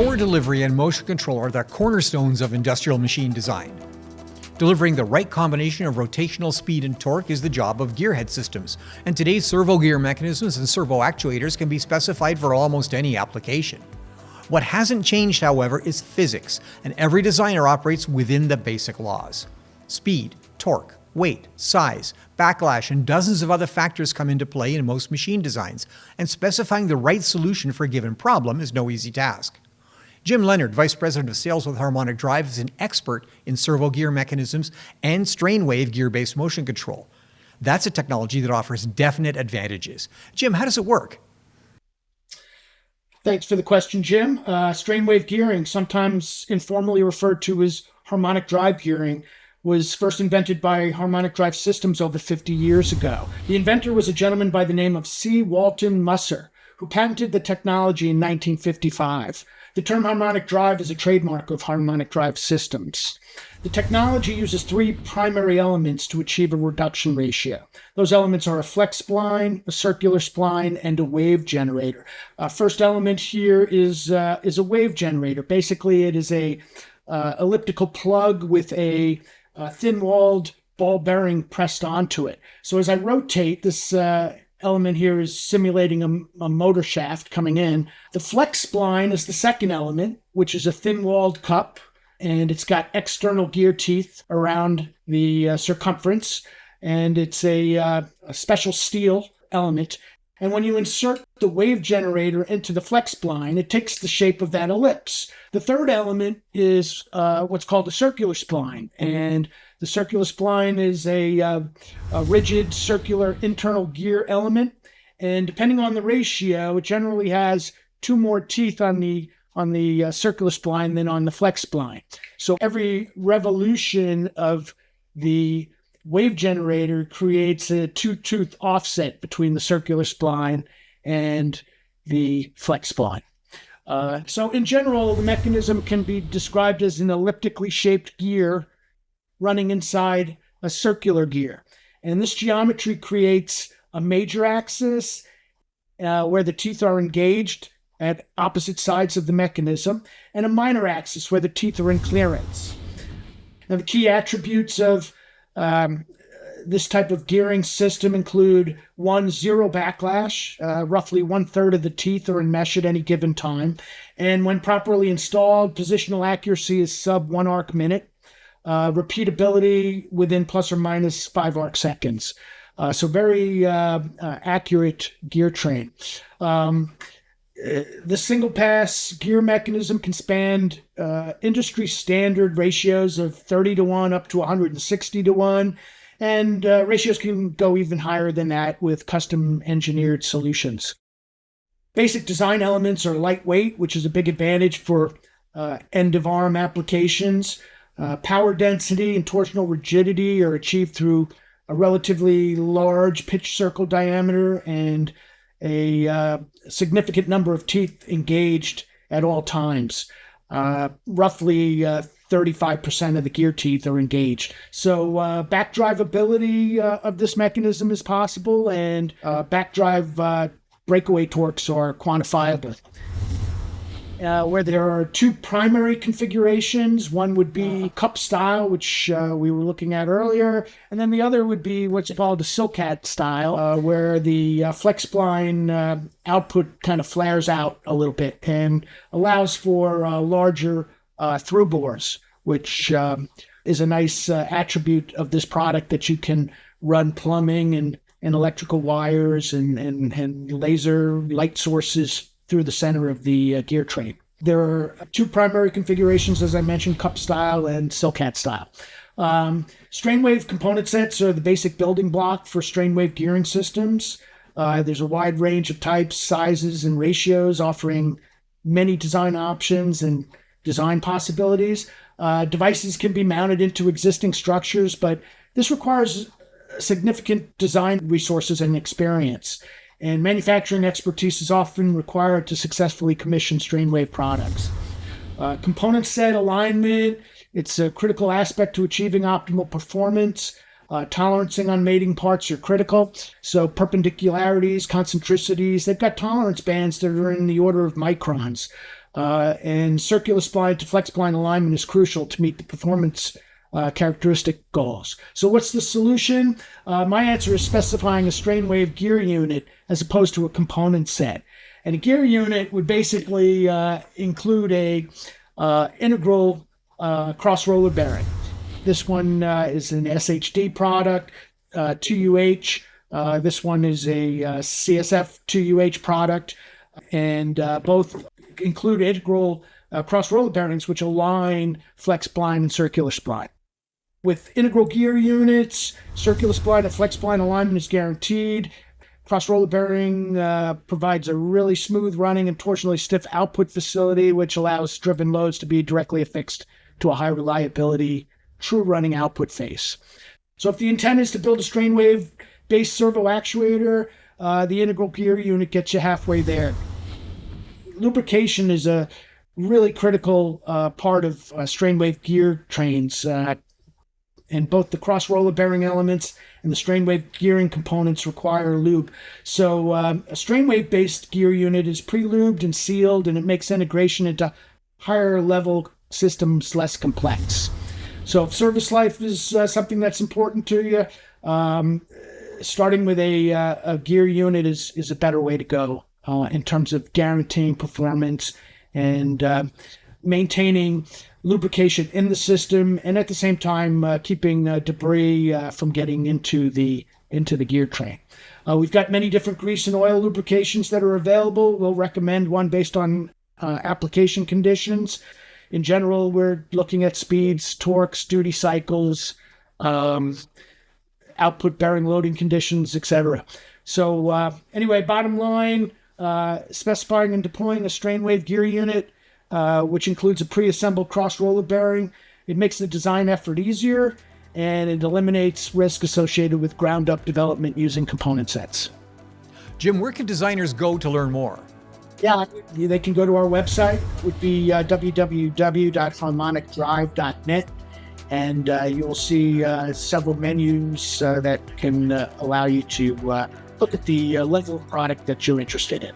Power delivery and motion control are the cornerstones of industrial machine design. Delivering the right combination of rotational speed and torque is the job of gearhead systems, and today's servo gear mechanisms and servo actuators can be specified for almost any application. What hasn't changed, however, is physics, and every designer operates within the basic laws. Speed, torque, weight, size, backlash, and dozens of other factors come into play in most machine designs, and specifying the right solution for a given problem is no easy task. Jim Leonard, Vice President of Sales with Harmonic Drive, is an expert in servo gear mechanisms and strain wave gear-based motion control. That's a technology that offers definite advantages. Jim, how does it work? Thanks for the question, Jim. Strain wave gearing, sometimes informally referred to as harmonic drive gearing, was first invented by Harmonic Drive Systems over 50 years ago. The inventor was a gentleman by the name of C. Walton Musser, who patented the technology in 1955. The term harmonic drive is a trademark of Harmonic Drive Systems. The technology uses three primary elements to achieve a reduction ratio. Those elements are a flex spline, a circular spline, and a wave generator. First element here is a wave generator. Basically, it is a elliptical plug with a thin-walled ball bearing pressed onto it. So as I rotate, this element here is simulating a motor shaft coming in. The flex spline is the second element, which is a thin-walled cup, and it's got external gear teeth around the circumference, and it's a special steel element. And when you insert the wave generator into the flex spline, it takes the shape of that ellipse. The third element is what's called a circular spline, and the circular spline is a rigid circular internal gear element, and depending on the ratio, it generally has two more teeth on the circular spline than on the flex spline. So every revolution of the wave generator creates a two-tooth offset between the circular spline and the flex spline. So in general, the mechanism can be described as an elliptically shaped gear running inside a circular gear. And this geometry creates a major axis where the teeth are engaged at opposite sides of the mechanism, and a minor axis where the teeth are in clearance. Now, the key attributes of this type of gearing system include 1, zero backlash. Roughly 1/3 of the teeth are in mesh at any given time. And when properly installed, positional accuracy is sub 1 arc minute. Repeatability within plus or minus 5 arc seconds. So very accurate gear train. The single pass gear mechanism can span industry standard ratios of 30-1 up to 160-1, and ratios can go even higher than that with custom engineered solutions. Basic design elements are lightweight, which is a big advantage for end of arm applications. Power density and torsional rigidity are achieved through a relatively large pitch circle diameter and a significant number of teeth engaged at all times. Roughly 35% of the gear teeth are engaged. So backdrivability of this mechanism is possible, and backdrive breakaway torques are quantifiable. Where there are two primary configurations. One would be cup style, which we were looking at earlier, and then the other would be what's called the silcat style, where the flex spline output kind of flares out a little bit and allows for larger through bores, which is a nice attribute of this product, that you can run plumbing and electrical wires and laser light sources through the center of the gear train. There are two primary configurations, as I mentioned, cup style and silcat style. Strain wave component sets are the basic building block for strain wave gearing systems. There's a wide range of types, sizes, and ratios, offering many design options and design possibilities. Devices can be mounted into existing structures, but this requires significant design resources and experience. And manufacturing expertise is often required to successfully commission strain wave products. Component set alignment, it's a critical aspect to achieving optimal performance. Tolerancing on mating parts are critical. So perpendicularities, concentricities, they've got tolerance bands that are in the order of microns. And circular spline to flex spline alignment is crucial to meet the performance characteristic goals. So what's the solution? My answer is specifying a strain wave gear unit as opposed to a component set. And a gear unit would basically include a integral cross roller bearing. This one is an SHD product, 2UH. This one is a CSF 2UH product, and both include integral cross roller bearings which align flex spline and circular spline. With integral gear units, circular spline and flex spline alignment is guaranteed. Cross roller bearing provides a really smooth running and torsionally stiff output facility, which allows driven loads to be directly affixed to a high reliability, true running output face. So if the intent is to build a strain wave based servo actuator, the integral gear unit gets you halfway there. Lubrication is a really critical part of strain wave gear trains. And both the cross roller bearing elements and the strain wave gearing components require lube. So a strain wave based gear unit is pre-lubed and sealed, and it makes integration into higher level systems less complex. So if service life is something that's important to you, starting with a gear unit is a better way to go in terms of guaranteeing performance and maintaining lubrication in the system, and at the same time keeping debris from getting into the gear train. We've got many different grease and oil lubrications that are available. We'll recommend one based on application conditions. In general, we're looking at speeds, torques, duty cycles, output bearing loading conditions, etc. So anyway, bottom line, specifying and deploying a strain wave gear unit, which includes a pre-assembled cross roller bearing. It makes the design effort easier, and it eliminates risk associated with ground-up development using component sets. Jim, where can designers go to learn more? Yeah, they can go to our website. It would be www.harmonicdrive.net, and you will see several menus that can allow you to look at the level of product that you're interested in.